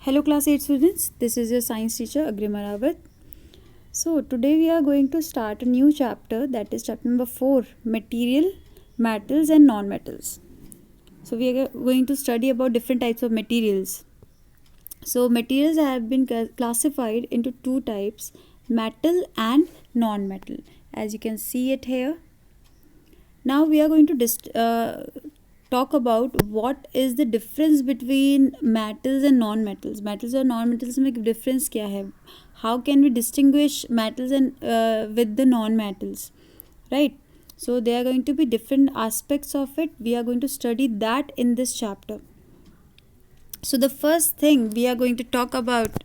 Hello class 8 students, this is your science teacher Agrim Arawat. So today we are going to start a new chapter, that is chapter number 4, material, metals and non-metals. So we are going to study about different types of materials. So materials have been classified into two types, metal and non-metal, as you can see it here. Now we are going to talk about what is the difference between metals and non-metals. Metals और non-metals में difference क्या है? How can we distinguish metals and with the non-metals, right? So there are going to be different aspects of it. We are going to study that in this chapter. So the first thing we are going to talk about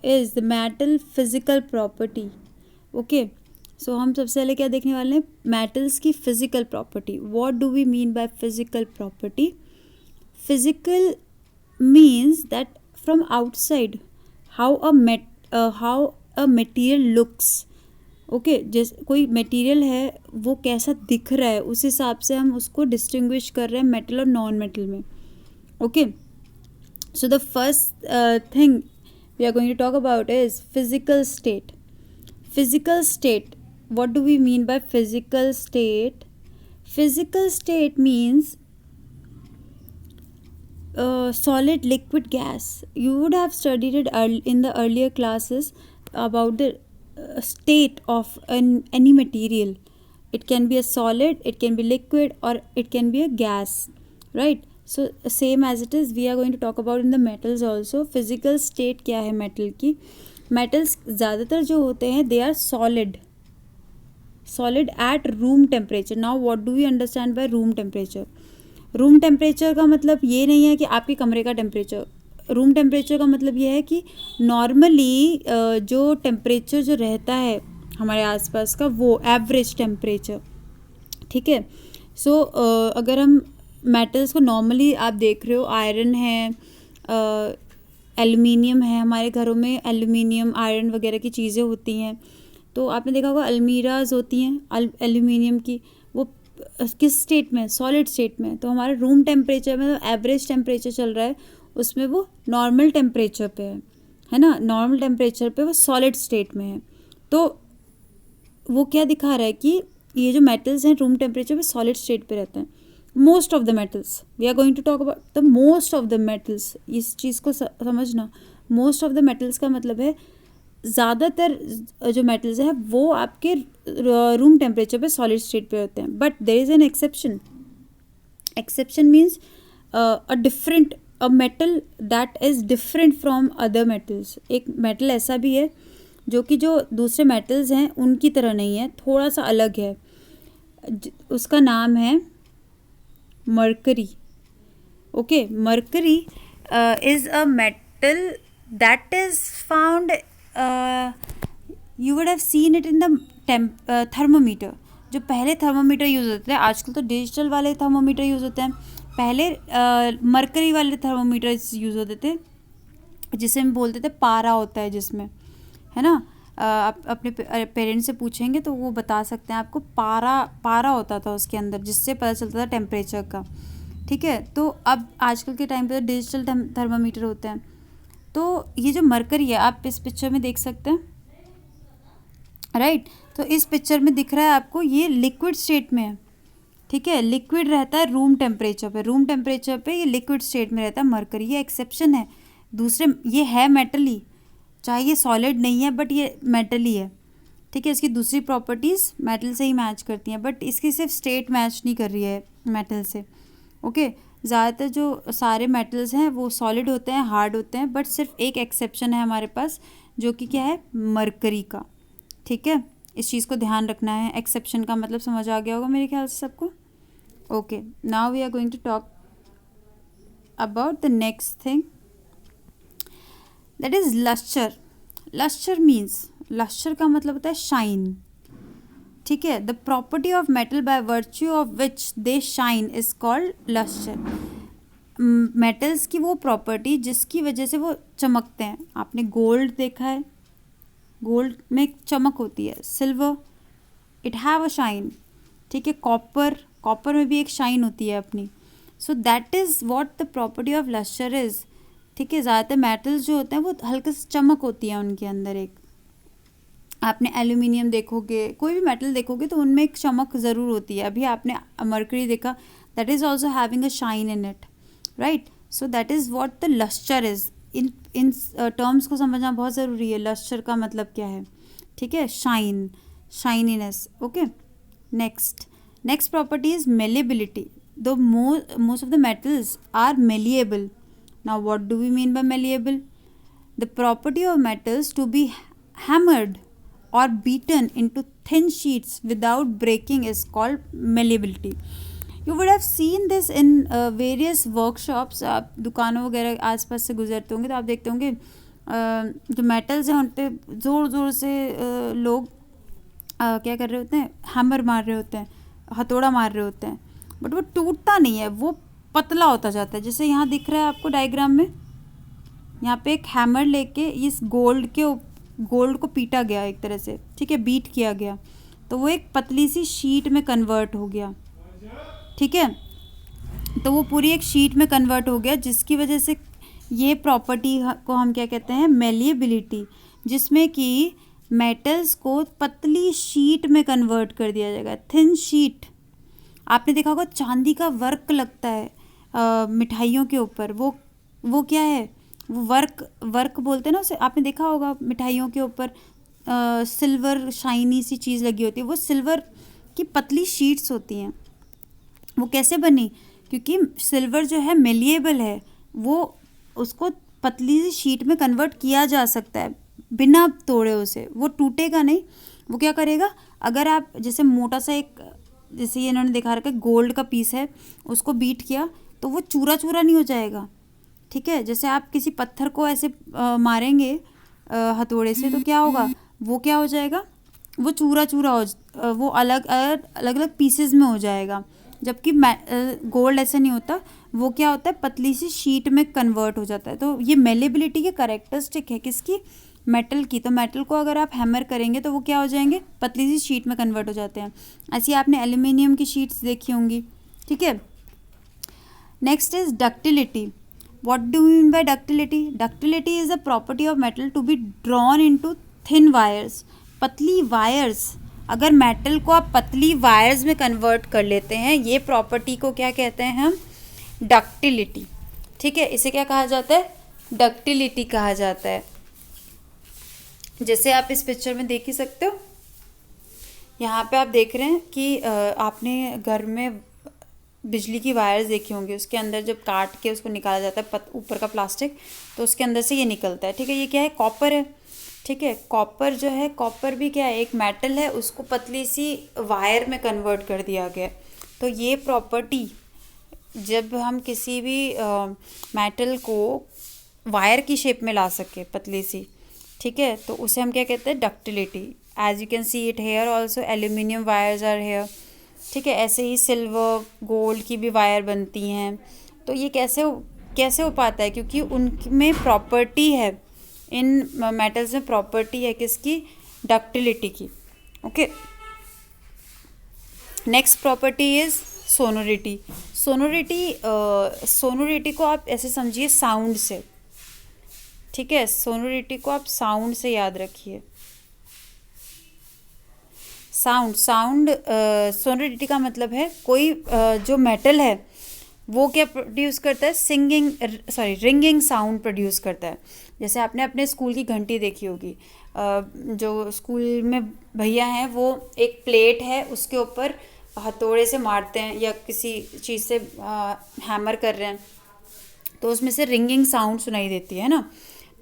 is the metal physical property. Okay. सो हम सबसे पहले क्या देखने वाले हैं, metals की physical property. What do we mean by physical property? Physical means that from outside how a material looks. Okay, जैसे कोई मटेरियल है वो कैसा दिख रहा है, उस हिसाब से हम उसको डिस्टिंग्विश कर रहे हैं मेटल और नॉन मेटल में. Okay, so the first thing we are going to talk about is physical state. Physical state. What do we mean by physical state? Physical state means solid, liquid, gas. You would have studied it in the earlier classes about the state of any material. It can be a solid, it can be liquid, or it can be a gas, right? So same as it is, we are going to talk about in the metals also. Physical state क्या है metal की? Metals ज़्यादातर जो होते हैं they are solid at room temperature. Now what do we understand by room temperature? Room temperature का मतलब ये नहीं है कि आपके कमरे का टेम्परेचर. रूम टेम्परेचर का मतलब ये है कि नॉर्मली जो टेम्परेचर जो रहता है हमारे आसपास का, वो एवरेज टेम्परेचर. ठीक है. सो अगर हम मेटल्स को नॉर्मली आप देख रहे हो, आयरन है, एल्युमिनियम है, हमारे घरों में एल्युमिनियम, आयरन वगैरह की चीज़ें होती हैं. तो आपने देखा होगा अलमीराज होती हैं एल्युमिनियम की, वो किस स्टेट में? सॉलिड स्टेट में. तो हमारे रूम टेम्परेचर में एवरेज टेम्परेचर चल रहा है, उसमें वो नॉर्मल टेम्परेचर पे है ना, नॉर्मल टेम्परेचर पे वो सॉलिड स्टेट में है. तो वो क्या दिखा रहा है कि ये जो मेटल्स हैं रूम टेम्परेचर पे सॉलिड स्टेट पे रहते हैं. Most of the metals, we are going to talk about the most of the metals. इस चीज़ को समझना, मोस्ट ऑफ द मेटल्स का मतलब है ज़्यादातर जो मेटल्स हैं वो आपके रूम टेम्परेचर पे सॉलिड स्टेट पे होते हैं. But there is an exception. Exception means a metal that is different from other metals. एक मेटल ऐसा भी है जो कि जो दूसरे मेटल्स हैं उनकी तरह नहीं है, थोड़ा सा अलग है. उसका नाम है mercury. Okay, mercury is a metal that is found, you would have seen it in the thermometer. जो पहले थर्मोमीटर यूज़ होते थे, आजकल तो डिजिटल वाले थर्मोमीटर यूज़ होते हैं, पहले मरकरी वाले थर्मोमीटर यूज़ होते थे, जिसे हम बोलते थे पारा होता है जिसमें, है ना. आप अपने पेरेंट्स से पूछेंगे तो वो बता सकते हैं आपको. पारा होता था उसके अंदर, जिससे पता चलता था टेम्परेचर का. ठीक है. तो अब आजकल के टाइम पे डिजिटल थर्मामीटर होते हैं. तो ये जो मरकरी है, आप इस पिक्चर में देख सकते हैं, राइट. तो इस पिक्चर में दिख रहा है आपको, ये लिक्विड स्टेट में है. ठीक है, लिक्विड रहता है रूम टेम्परेचर पे. रूम टेम्परेचर पे ये लिक्विड स्टेट में रहता है मरकरी. ये एक्सेप्शन है. दूसरे ये है मेटल ही, चाहे ये सॉलिड नहीं है बट ये मेटल ही है. ठीक है, इसकी दूसरी प्रॉपर्टीज़ मेटल से ही मैच करती हैं, बट इसकी सिर्फ स्टेट मैच नहीं कर रही है मेटल से. ओके, ज़्यादातर जो सारे मेटल्स हैं वो सॉलिड होते हैं, हार्ड होते हैं, बट सिर्फ एक एक्सेप्शन है हमारे पास, जो कि क्या है? मरकरी का. ठीक है, इस चीज़ को ध्यान रखना है. एक्सेप्शन का मतलब समझ आ गया होगा मेरे ख्याल से सबको. Okay, now we are going to talk about the next thing, that is lustre. Lustre means, lustre का मतलब होता है शाइन. ठीक है, the property of metal by virtue of which they shine is called lustre. Metals की वो property जिसकी वजह से वो चमकते हैं. आपने गोल्ड देखा है, गोल्ड में एक चमक होती है. Silver, it have a shine. ठीक है, कॉपर में भी एक शाइन होती है अपनी. So that is what the property of lustre is. ठीक है, ज़्यादातर मेटल्स जो होते हैं वो हल्के से चमक होती है उनके अंदर एक। आपने एल्यूमिनियम देखोगे, कोई भी मेटल देखोगे तो उनमें एक चमक ज़रूर होती है। अभी आपने मरकरी देखा, that is also having a shine in it, right. So that is what the lustre is. In terms को समझना बहुत ज़रूरी है। लस्टर का मतलब क्या है, ठीक है, shine, shininess, okay. Next property is malleability. The most of the metals are malleable. Now what do we mean by malleable? The property of metals to be hammered or beaten into thin sheets without breaking is called malleability. You would have seen this in various workshops. आप दुकानों वगैरह आसपास से गुजरते होंगे तो आप देखते होंगे जो मेटल्स हैं उन पे ज़ोर ज़ोर से लोग क्या कर रहे होते हैं, हैमर मार रहे होते हैं, हथौड़ा मार रहे होते हैं, बट वो टूटता नहीं है, वो पतला होता जाता है। जैसे यहाँ दिख रहा है आपको डायग्राम में, यहाँ पे एक हैमर लेके इस गोल्ड को पीटा गया एक तरह से, ठीक है, बीट किया गया, तो वो एक पतली सी शीट में कन्वर्ट हो गया, ठीक है। तो वो पूरी एक शीट में कन्वर्ट हो गया, जिसकी वजह से ये प्रॉपर्टी को हम क्या कहते हैं, मेलिएबिलिटी, जिसमें कि मेटल्स को पतली शीट में कन्वर्ट कर दिया जाएगा, थिन शीट। आपने देखा होगा चांदी का वर्क लगता है मिठाइयों के ऊपर, वो क्या है, वो वर्क बोलते हैं ना उसे। आपने देखा होगा मिठाइयों के ऊपर सिल्वर शाइनी सी चीज़ लगी होती है, वो सिल्वर की पतली शीट्स होती हैं। वो कैसे बनी? क्योंकि सिल्वर जो है मेलिएबल है, वो उसको पतली सी शीट में कन्वर्ट किया जा सकता है बिना तोड़े उसे, वो टूटेगा नहीं। वो क्या करेगा, अगर आप जैसे मोटा सा एक, जैसे ये इन्होंने दिखा रखा है गोल्ड का पीस है, उसको बीट किया तो वो चूरा चूरा नहीं हो जाएगा, ठीक है। जैसे आप किसी पत्थर को ऐसे मारेंगे हथौड़े से तो क्या होगा, वो क्या हो जाएगा, वो चूरा चूरा हो, वो अलग अलग पीसेस में हो जाएगा। जबकि गोल्ड ऐसा नहीं होता, वो क्या होता है, पतली सी शीट में कन्वर्ट हो जाता है। तो ये मेलेबिलिटी के कैरेक्टरिस्टिक है किसकी, मेटल की। तो मेटल को अगर आप हैमर करेंगे तो वो क्या हो जाएंगे, पतली सी शीट में कन्वर्ट हो जाते हैं। ऐसी आपने एल्यूमिनियम की शीट्स देखी होंगी, ठीक है। Next is ductility. What do we mean by ductility? Ductility is a property of metal to be drawn into thin wires. पतली वायर्स, अगर मेटल को आप पतली वायर्स में कन्वर्ट कर लेते हैं, ये प्रॉपर्टी को क्या कहते हैं हम, डक्टिलिटी, ठीक है। इसे क्या कहा जाता है, डक्टिलिटी कहा जाता है। जैसे आप इस पिक्चर में देख ही सकते हो, यहाँ पे आप देख रहे हैं कि आपने घर में बिजली की वायर्स देखी होंगी, उसके अंदर जब काट के उसको निकाला जाता है ऊपर का प्लास्टिक, तो उसके अंदर से ये निकलता है, ठीक है। ये क्या है, कॉपर है, ठीक है। कॉपर जो है, कॉपर भी क्या है, एक मेटल है, उसको पतली सी वायर में कन्वर्ट कर दिया गया। तो ये प्रॉपर्टी, जब हम किसी भी मेटल को वायर की शेप में ला सके पतली सी, ठीक है, तो उसे हम क्या कहते हैं, ductility. As you can see it here also aluminium wires are here, ठीक है। ऐसे ही सिल्वर गोल्ड की भी वायर बनती हैं। तो ये कैसे हो पाता है, क्योंकि उनमें प्रॉपर्टी है, इन मेटल्स में प्रॉपर्टी है किसकी, डक्टिलिटी की, okay. Next property is sonority. Sonority को आप ऐसे समझिए साउंड से, ठीक है। सोनोरिटी को आप साउंड से याद रखिए। साउंड सोनोरिटी का मतलब है कोई जो मेटल है वो क्या प्रोड्यूस करता है, रिंगिंग साउंड प्रोड्यूस करता है। जैसे आपने अपने स्कूल की घंटी देखी होगी, जो स्कूल में भैया हैं वो एक प्लेट है, उसके ऊपर हथौड़े से मारते हैं या किसी चीज़ से हैमर कर रहे हैं, तो उसमें से रिंगिंग साउंड सुनाई देती है ना।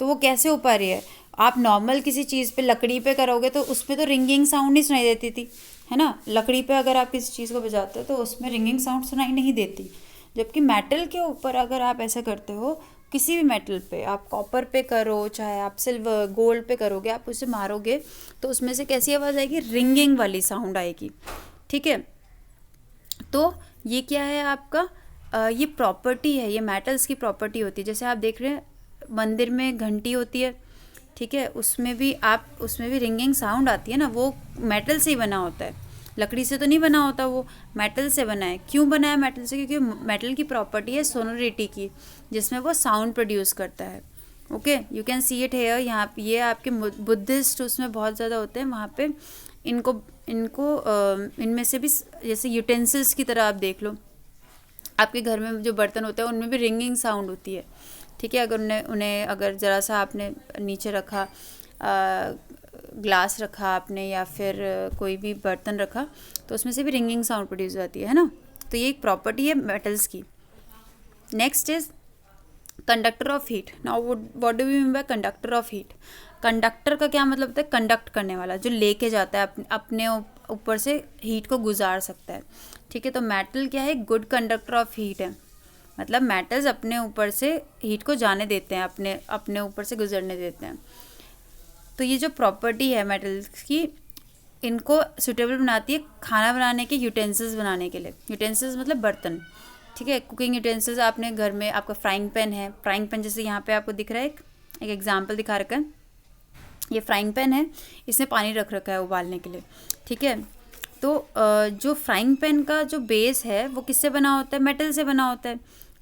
तो वो कैसे हो पा रही है, आप नॉर्मल किसी चीज़ पे लकड़ी पे करोगे तो उसमें तो रिंगिंग साउंड नहीं सुनाई देती थी, है ना। लकड़ी पे अगर आप किसी चीज़ को बजाते हो तो उसमें रिंगिंग साउंड सुनाई नहीं देती। जबकि मेटल के ऊपर अगर आप ऐसा करते हो, किसी भी मेटल पे, आप कॉपर पे करो, चाहे आप सिल्वर गोल्ड पे करोगे, आप उसे मारोगे तो उसमें से कैसी आवाज़ आएगी, रिंगिंग वाली साउंड आएगी, ठीक है। तो ये क्या है आपका, ये प्रॉपर्टी है, ये मेटल्स की प्रॉपर्टी होती है। जैसे आप देख रहे हैं मंदिर में घंटी होती है, ठीक है, उसमें भी रिंगिंग साउंड आती है ना, वो मेटल से ही बना होता है। लकड़ी से तो नहीं बना होता, वो मेटल से बना है। क्यों बना है मेटल से? क्योंकि मेटल की प्रॉपर्टी है सोनोरिटी की, जिसमें वो साउंड प्रोड्यूस करता है। Okay, you can see it hair. यहाँ ये आपके बुद्धिस्ट उसमें बहुत ज़्यादा होते हैं, वहाँ पे इनको इनको इनमें से भी जैसे यूटेंसिल्स की तरह आप देख लो, आपके घर में जो बर्तन होते हैं उनमें भी रिंगिंग साउंड होती है, ठीक है। अगर उन्हें अगर ज़रा सा आपने नीचे रखा, ग्लास रखा आपने या फिर कोई भी बर्तन रखा, तो उसमें से भी रिंगिंग साउंड प्रोड्यूस होती है ना। तो ये एक प्रॉपर्टी है मेटल्स की। Next is conductor of heat. Now what do we mean by conductor of heat? Conductor का क्या मतलब होता है? कंडक्ट करने वाला, जो लेके जाता है अपने ऊपर से हीट को गुजार सकता है, ठीक है। तो मेटल क्या है? गुड कंडक्टर ऑफ हीट है, मतलब मेटल्स अपने ऊपर से हीट को जाने देते हैं, अपने ऊपर से गुजरने देते हैं। तो ये जो प्रॉपर्टी है मेटल्स की, इनको सुटेबल बनाती है खाना बनाने के यूटेंसिल्स बनाने के लिए। यूटेंसिल्स मतलब बर्तन, ठीक है। कुकिंग यूटेंसिल्स आपने घर में, आपका फ्राइंग पैन है, फ्राइंग पैन जैसे यहाँ पे आपको दिख रहा है, एक एग्जांपल दिखा रखा है, ये फ्राइंग पैन है, इसमें पानी रख रखा है उबालने के लिए, ठीक है। तो जो फ्राइंग पैन का जो बेस है वो किससे बना होता है? मेटल से बना होता है,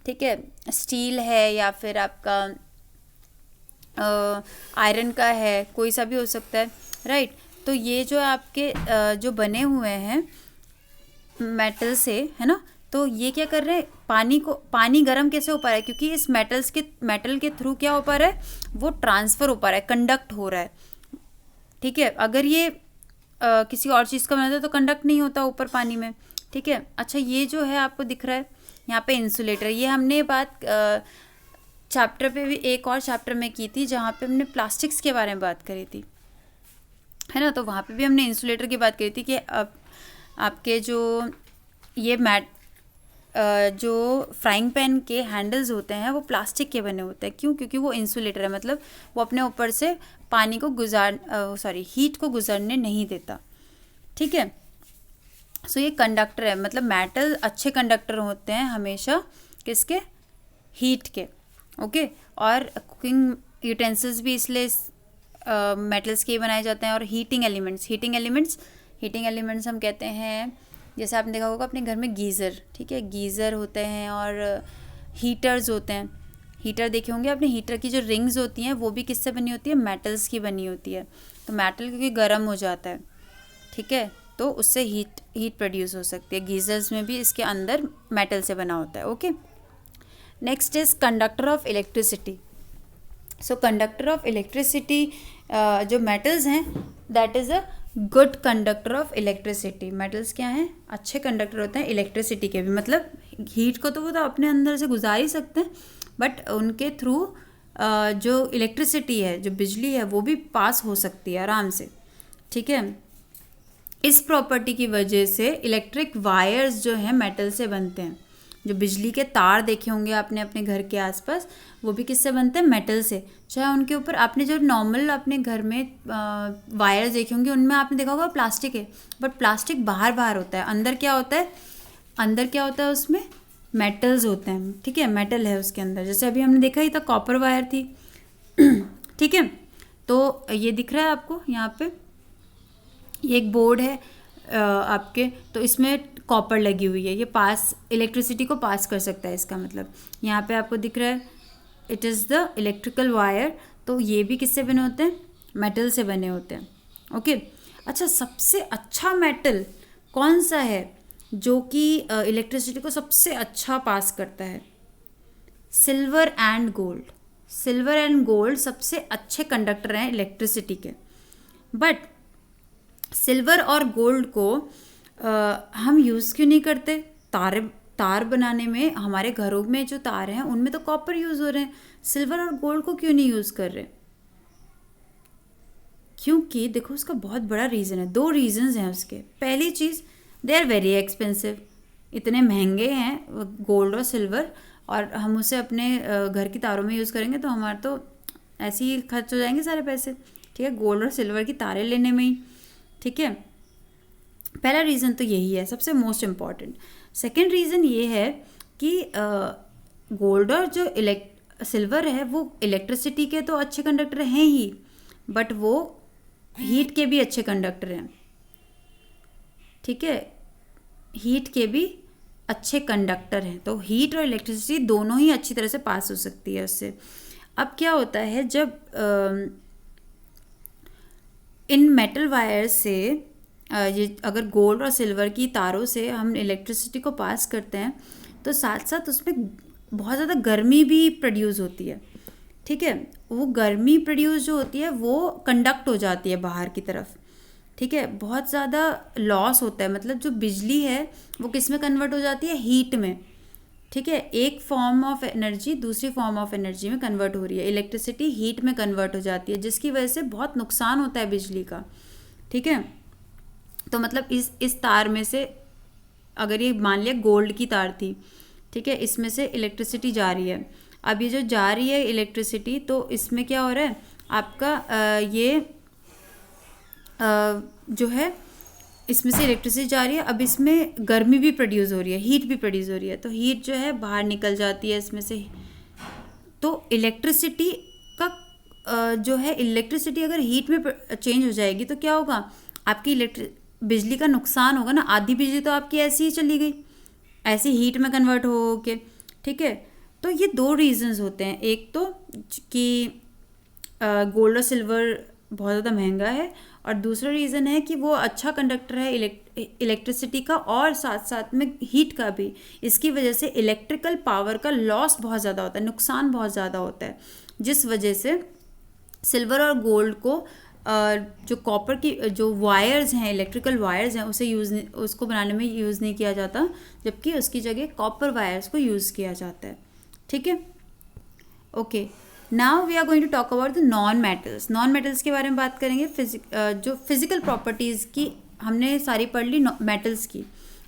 ठीक है। स्टील है या फिर आपका आयरन का है, कोई सा भी हो सकता है, राइट। तो ये जो आपके जो बने हुए हैं मेटल से, है ना, तो ये क्या कर रहे हैं? पानी गर्म कैसे हो पा रहा है? क्योंकि इस मेटल के थ्रू क्या हो पा रहा है? वो ट्रांसफ़र हो पा रहा है, कंडक्ट हो रहा है, ठीक है। अगर ये किसी और चीज़ का बना था तो कंडक्ट नहीं होता ऊपर पानी में, ठीक है। अच्छा, ये जो है आपको दिख रहा है यहाँ पे इंसुलेटर, ये हमने बात चैप्टर पे भी, एक और चैप्टर में की थी जहाँ पे हमने प्लास्टिक्स के बारे में बात करी थी, है ना। तो वहाँ पे भी हमने इंसुलेटर की बात करी थी कि अब आपके जो ये जो फ्राइंग पैन के हैंडल्स होते हैं वो प्लास्टिक के बने होते हैं। क्यों? क्योंकि वो इंसुलेटर है, मतलब वो अपने ऊपर से पानी को हीट को गुजरने नहीं देता, ठीक है। सो ये कंडक्टर है, मतलब मेटल अच्छे कंडक्टर होते हैं हमेशा, किसके? हीट के, ओके। और कुकिंग यूटेंसिल्स भी इसलिए मेटल्स के बनाए जाते हैं। और हीटिंग एलिमेंट्स हम कहते हैं, जैसे आपने देखा होगा अपने घर में गीज़र, ठीक है, गीज़र होते हैं और हीटर्स होते हैं। हीटर देखे होंगे आपने, हीटर की जो रिंग्स होती हैं वो भी किससे बनी होती है? मेटल्स की बनी होती है। तो मेटल क्योंकि गर्म हो जाता है, ठीक है, तो उससे हीट प्रोड्यूस हो सकती है। गीज़र्स में भी इसके अंदर मेटल से बना होता है, okay. Next is conductor of electricity. So conductor of electricity, जो मेटल्स हैं, that is a good conductor of electricity. Metals क्या हैं? अच्छे कंडक्टर होते हैं इलेक्ट्रिसिटी के भी, मतलब हीट को तो वो तो अपने अंदर से गुजार ही सकते हैं, बट उनके थ्रू जो इलेक्ट्रिसिटी है, जो बिजली है, वो भी पास हो सकती है आराम से, ठीक है। इस प्रॉपर्टी की वजह से इलेक्ट्रिक वायर्स जो हैं मेटल से बनते हैं। जो बिजली के तार देखे होंगे आपने अपने घर के आसपास, वो भी किससे बनते हैं? मेटल से। चाहे उनके ऊपर आपने जो नॉर्मल अपने घर में वायर्स देखे होंगे, उनमें आपने देखा होगा प्लास्टिक है, बट प्लास्टिक बाहर होता है, अंदर क्या होता है उसमें? मेटल्स होते हैं, ठीक है, मेटल है उसके अंदर। जैसे अभी हमने देखा ही था, कॉपर वायर थी, ठीक है। तो ये दिख रहा है आपको यहाँ पे, ये एक बोर्ड है आपके, तो इसमें कॉपर लगी हुई है, ये इलेक्ट्रिसिटी को पास कर सकता है, इसका मतलब यहाँ पे आपको दिख रहा है, it is the electrical wire. तो ये भी किससे बने होते हैं? मेटल से बने होते हैं, ओके। अच्छा, सबसे अच्छा मेटल कौन सा है जो कि इलेक्ट्रिसिटी को सबसे अच्छा पास करता है? सिल्वर एंड गोल्ड सबसे अच्छे कंडक्टर हैं इलेक्ट्रिसिटी के। बट सिल्वर और गोल्ड को हम यूज़ क्यों नहीं करते? तार बनाने में, हमारे घरों में जो तार हैं उनमें तो कॉपर यूज़ हो रहे हैं, सिल्वर और गोल्ड को क्यों नहीं यूज़ कर रहे? क्योंकि देखो, उसका बहुत बड़ा रीज़न है, 2 रीज़न्स हैं उसके। पहली चीज़, दे आर वेरी एक्सपेंसिव, इतने महंगे हैं गोल्ड और सिल्वर, और हम उसे अपने घर की तारों में यूज़ करेंगे तो हमारे तो ऐसे ही खर्च हो जाएंगे सारे पैसे, ठीक है, गोल्ड और सिल्वर की तारें लेने में ही, ठीक है। पहला रीज़न तो यही है, सबसे मोस्ट इम्पॉर्टेंट। सेकेंड रीज़न ये है कि गोल्ड और जो सिल्वर है वो इलेक्ट्रिसिटी के तो अच्छे कंडक्टर हैं ही, बट वो हीट के भी अच्छे कंडक्टर हैं, ठीक है, हीट के भी अच्छे कंडक्टर हैं, तो हीट और इलेक्ट्रिसिटी दोनों ही अच्छी तरह से पास हो सकती है उससे। अब क्या होता है, जब इन मेटल वायर्स से ये अगर गोल्ड और सिल्वर की तारों से हम इलेक्ट्रिसिटी को पास करते हैं तो साथ साथ उसमें बहुत ज़्यादा गर्मी भी प्रोड्यूस होती है। ठीक है, वो गर्मी प्रोड्यूस जो होती है वो कंडक्ट हो जाती है बाहर की तरफ। ठीक है, बहुत ज़्यादा लॉस होता है, मतलब जो बिजली है वो किस में कन्वर्ट हो जाती है, हीट में। ठीक है, एक फॉर्म ऑफ एनर्जी दूसरी फॉर्म ऑफ एनर्जी में कन्वर्ट हो रही है, इलेक्ट्रिसिटी हीट में कन्वर्ट हो जाती है, जिसकी वजह से बहुत नुकसान होता है बिजली का। ठीक है, तो मतलब इस तार में से अगर ये मान लिया गोल्ड की तार थी, ठीक है, इसमें से इलेक्ट्रिसिटी जा रही है। अब ये जो जा रही है इलेक्ट्रिसिटी, तो इसमें क्या हो रहा है आपका जो है इसमें से इलेक्ट्रिसिटी जा रही है, अब इसमें गर्मी भी प्रोड्यूस हो रही है, हीट भी प्रोड्यूस हो रही है, तो हीट जो है बाहर निकल जाती है इसमें से। तो इलेक्ट्रिसिटी का जो है, इलेक्ट्रिसिटी अगर हीट में चेंज हो जाएगी तो क्या होगा, आपकी बिजली का नुकसान होगा ना। आधी बिजली तो आपकी ऐसी ही चली गई, ऐसी हीट में कन्वर्ट हो के। ठीक है, तो ये दो रीजंस होते हैं, एक तो कि गोल्ड और सिल्वर बहुत ज़्यादा महंगा है, और दूसरा रीज़न है कि वो अच्छा कंडक्टर है इलेक्ट्रिसिटी का, और साथ साथ में हीट का भी। इसकी वजह से इलेक्ट्रिकल पावर का लॉस बहुत ज़्यादा होता है, नुकसान बहुत ज़्यादा होता है, जिस वजह से सिल्वर और गोल्ड को जो कॉपर की जो वायर्स हैं, इलेक्ट्रिकल वायर्स हैं, उसको बनाने में यूज़ नहीं किया जाता, जबकि उसकी जगह कॉपर वायर्स को यूज़ किया जाता है। ठीक है, okay, now we are going to talk about the non metals. Non metals के बारे में बात करेंगे। जो फिजिकल प्रॉपर्टीज़ की हमने सारी पढ़ ली मेटल्स की,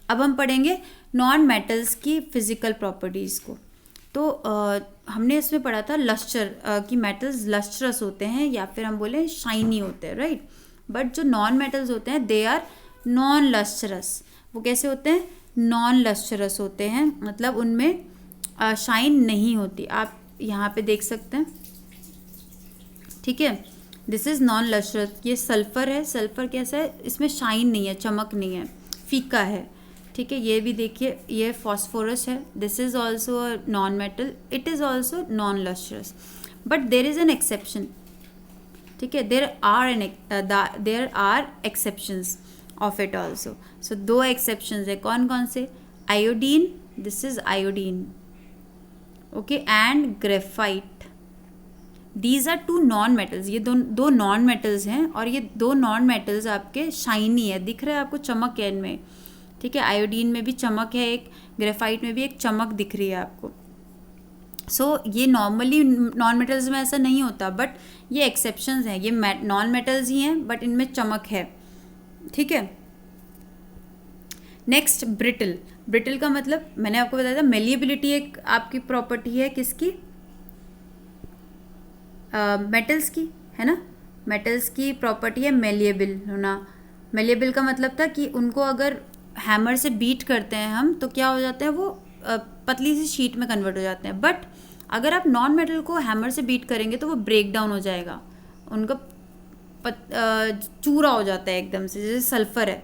अब हम पढ़ेंगे नॉन मेटल्स की फिजिकल प्रॉपर्टीज़ को। तो हमने इसमें पढ़ा था लस्टर कि मेटल्स लस्ट्रस होते हैं, या फिर हम बोलें शाइनी होते हैं, राइट। बट जो नॉन मेटल्स होते हैं दे आर नॉन लस्ट्रस। वो कैसे होते हैं, नॉन लस्ट्रस होते हैं, मतलब उनमें शाइन नहीं होती। आप यहाँ पे देख सकते हैं, ठीक है, दिस इज़ नॉन लस्ट्रस। ये सल्फ़र है, सल्फ़र कैसा है, इसमें शाइन नहीं है, चमक नहीं है, फीका है। ठीक है, ये भी देखिए, ये फॉस्फोरस है, this is also a non metal, it is also non lustrous, but there is an exception. ठीक है, there are exceptions of it also. So दो एक्सेप्शंस है, कौन कौन से, iodine, this is iodine, okay, and graphite. These are two non metals. ये दो non metals हैं, और ये दो नॉन मेटल्स आपके शाइनी है, दिख रहा है आपको, चमक है इनमें। ठीक है, आयोडीन में भी चमक है, एक ग्रेफाइट में भी एक चमक दिख रही है आपको। सो ये नॉर्मली नॉन मेटल्स में ऐसा नहीं होता, बट ये एक्सेप्शंस हैं, ये नॉन मेटल्स ही हैं बट इनमें चमक है। ठीक है, नेक्स्ट ब्रिटल। ब्रिटल का मतलब मैंने आपको बताया था, मेलिएबिलिटी एक आपकी प्रॉपर्टी है किसकी, मेटल्स की, है ना। मेटल्स की प्रॉपर्टी है मेलिएबल होना। मेलिएबल का मतलब था कि उनको अगर हैमर से बीट करते हैं हम तो क्या हो जाते हैं, वो पतली सी शीट में कन्वर्ट हो जाते हैं। बट अगर आप नॉन मेटल को हैमर से बीट करेंगे तो वो ब्रेक डाउन हो जाएगा, उनका चूरा हो जाता है एकदम से, जैसे सल्फ़र है।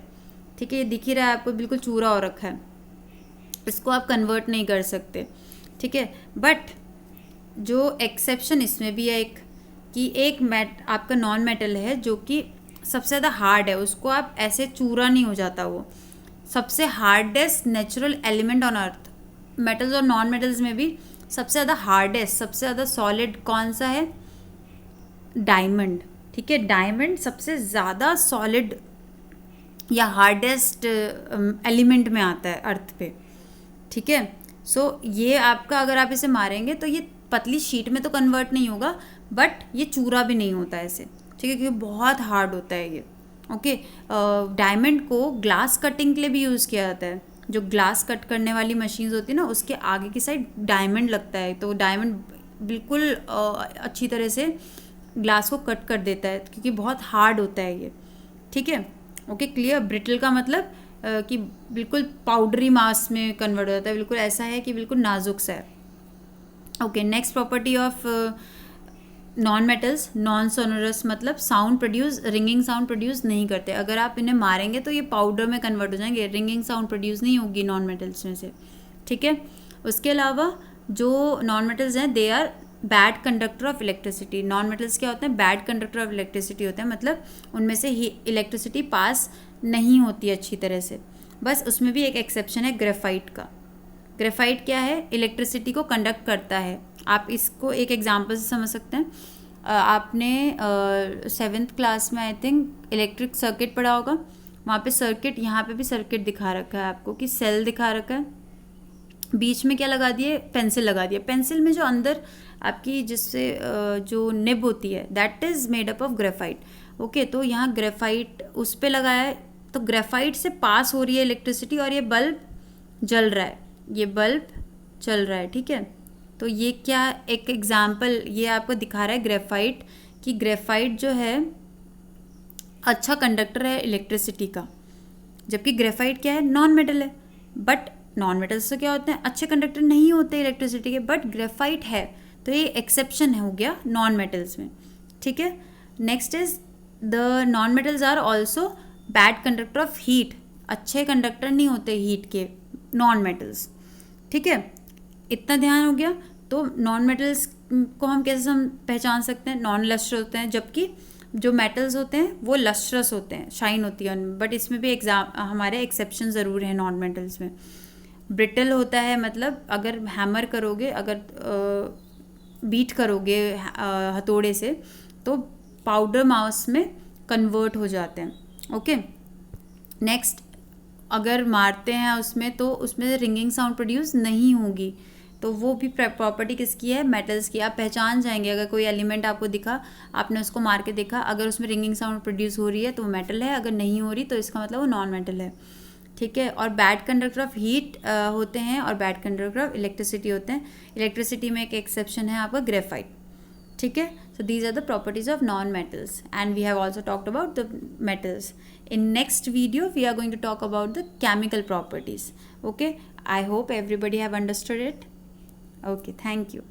ठीक है, ये दिख ही रहा है आपको, बिल्कुल चूरा हो रखा है, इसको आप कन्वर्ट नहीं कर सकते। ठीक है, बट जो एक्सेप्शन इसमें भी है एक, कि एक आपका नॉन मेटल है जो कि सबसे ज़्यादा हार्ड है, उसको आप ऐसे चूरा नहीं हो जाता, वो सबसे hardest natural element on earth. Metals और नॉन मेटल्स में भी सबसे ज़्यादा हार्डेस्ट, सबसे ज़्यादा सॉलिड कौन सा है, डायमंड। ठीक है, डायमंड सबसे ज़्यादा सॉलिड या हार्डेस्ट एलिमेंट में आता है अर्थ पे। ठीक है, सो ये आपका अगर आप इसे मारेंगे तो ये पतली शीट में तो कन्वर्ट नहीं होगा, बट ये चूरा भी नहीं होता ऐसे। ठीक है, क्योंकि बहुत हार्ड होता है ये। ओके, डायमंड को ग्लास कटिंग के लिए भी यूज़ किया जाता है। जो ग्लास कट करने वाली मशीन्स होती है ना, उसके आगे की साइड डायमंड लगता है, तो डायमंड बिल्कुल अच्छी तरह से ग्लास को कट कर देता है, क्योंकि बहुत हार्ड होता है ये। ठीक है, ओके, क्लियर। ब्रिटल का मतलब कि बिल्कुल पाउडरी मास में कन्वर्ट हो जाता है, बिल्कुल ऐसा है कि बिल्कुल नाजुक सा है। Okay, next property of non metals non sonorous, मतलब sound produce, ringing sound produce नहीं करते। अगर आप इन्हें मारेंगे तो ये पाउडर में कन्वर्ट हो जाएंगे, रिंगिंग साउंड प्रोड्यूस नहीं होगी नॉन मेटल्स में से, ठीक है। उसके अलावा जो नॉन मेटल्स हैं they are bad conductor of electricity. Non metals क्या होते हैं? बैड कंडक्टर ऑफ इलेक्ट्रिसिटी होते हैं, मतलब उनमें से ही इलेक्ट्रिसिटी पास नहीं होती अच्छी तरह से। बस उसमें भी एक एक्सेप्शन है ग्रेफाइट का। ग्रेफाइट क्या है? इलेक्ट्रिसिटी को कंडक्ट करता है। आप इसको एक एग्जांपल से समझ सकते हैं। आपने 7th क्लास में आई थिंक इलेक्ट्रिक सर्किट पढ़ा होगा, वहाँ पे सर्किट, यहाँ पे भी सर्किट दिखा रखा है आपको कि सेल दिखा रखा है, बीच में क्या लगा दिए? पेंसिल लगा दिया। पेंसिल में जो अंदर आपकी जिससे जो निब होती है that is made up of graphite. Okay, तो यहाँ ग्रेफाइट उस पर लगाया है, तो ग्रेफाइट से पास हो रही है इलेक्ट्रिसिटी और ये बल्ब जल रहा है, ये बल्ब चल रहा है, ठीक है। तो ये क्या एक एग्जाम्पल ये आपको दिखा रहा है ग्रेफाइट, कि ग्रेफाइट जो है अच्छा कंडक्टर है इलेक्ट्रिसिटी का, जबकि ग्रेफाइट क्या है? नॉन मेटल है। बट नॉन मेटल्स तो क्या होते हैं? अच्छे कंडक्टर नहीं होते इलेक्ट्रिसिटी के, बट ग्रेफाइट है, तो ये एक्सेप्शन हो गया नॉन मेटल्स में, ठीक है। Next is the non metals are also bad conductor of heat. अच्छे कंडक्टर नहीं होते हीट के नॉन मेटल्स, ठीक है। इतना ध्यान हो गया। तो नॉन मेटल्स को हम कैसे पहचान सकते हैं? नॉन लस्ट्रस होते हैं, जबकि जो मेटल्स होते हैं वो लस्ट्रस होते हैं, शाइन होती है उनमें। बट इसमें भी हमारे एक्सेप्शन ज़रूर हैं नॉन मेटल्स में। ब्रिटल होता है, मतलब अगर हैमर करोगे, अगर बीट करोगे हथौड़े से, तो पाउडर मास में कन्वर्ट हो जाते हैं। ओके, नेक्स्ट अगर मारते हैं उसमें तो उसमें रिंगिंग साउंड प्रोड्यूस नहीं होगी, तो वो भी प्रॉपर्टी किसकी है? मेटल्स की। आप पहचान जाएंगे, अगर कोई एलिमेंट आपको दिखा, आपने उसको मार के देखा, अगर उसमें रिंगिंग साउंड प्रोड्यूस हो रही है तो वो मेटल है, अगर नहीं हो रही तो इसका मतलब वो नॉन मेटल है, ठीक है। और बैड कंडक्टर ऑफ हीट होते हैं और बैड कंडक्टर ऑफ इलेक्ट्रिसिटी होते हैं। इलेक्ट्रिसिटी में एक एक्सेप्शन है आपका ग्रेफाइट, ठीक है। So these are the properties of non-metals, and we have also talked about the metals. In next video we are going to talk about the chemical properties. Okay, I hope everybody have understood it. Okay, thank you.